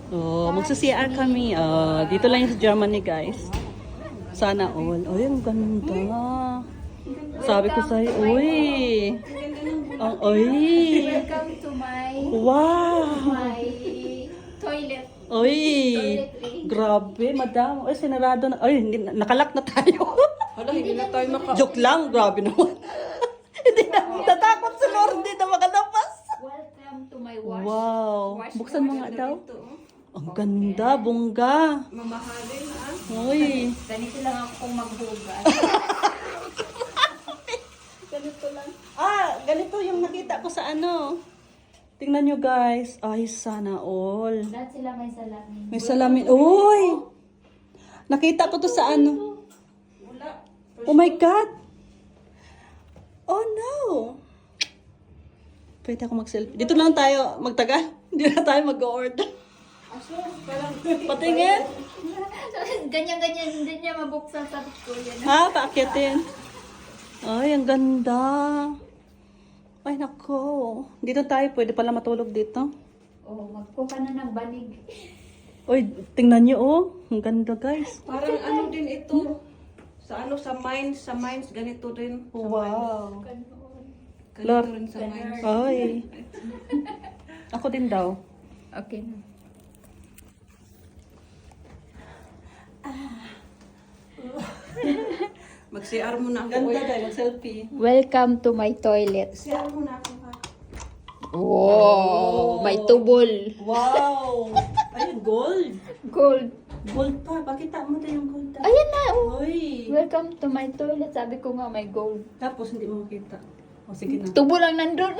Oh, magsa-CR kami. Dito lang yung sa Germany, guys. Sana all. Uy, ang ganda. Sabi ko sa'yo, uy. Ang, uy. Welcome to Wow. my toilet. Uy. Grabe, madam. Uy, sinarado na. Uy, hindi, nakalak na tayo. Hala, hindi na tayo maka... Joke lang, grabe naman. Hindi na, natakot si Lord, hindi na makalabas. Welcome to my wash. Wow. Wash Buksan mo nga daw. Ito, oh. Ang ganda, bongga. Mamahalin, ah. Uy. Ganito lang ako kung maghugas. Ganito lang. Ganito yung nakita ko sa ano. Tingnan nyo guys. Ay, sana all. Lahat sila may salamin. May salamin. Uy! Nakita ko to sa ano. Wala. Oh my God! Oh no! Pwede ako mag-selfie. Dito lang tayo magtagal. Hindi na tayo mag-order. Aso, parang... Patingin. Ganyan-ganyan, hindi niya mabuksan sa ko yan. Ha? Paakyatin. Ay, ang ganda. Ay, nako. Dito tayo. Pwede pala matulog dito. Oh, magkuha na ng banig. Uy, tingnan nyo oh. Ang ganda guys. Parang ano din ito. Sa mines, ganito din. Sa Wow. mines. Lord. Ganito rin sa mines. Ay. Ako din daw. Okay na. Mag-CR muna ako. Ganda Uy. tayo. Mag-selfie. Welcome to my toilet. CR muna ako, ha. Oh, may tubol. Wow. Ay, gold. Gold. Gold pa. Pakita mo tayo yung gold. Ayan na, oh. Uy. Welcome to my toilet. Sabi ko nga may gold. Tapos hindi mo makita. O sige na. Tubo lang nandun.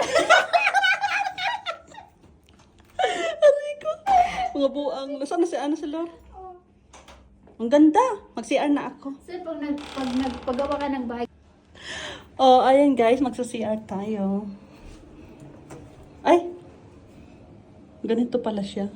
Aray ko. Mga buang. Nasaan na si ano si Lord? Ang ganda. Mag-CR na ako. So, pag nagpagawa ka ng bahay, Oh, ayan guys. Magsa-CR tayo. Ay. Ganito pala siya.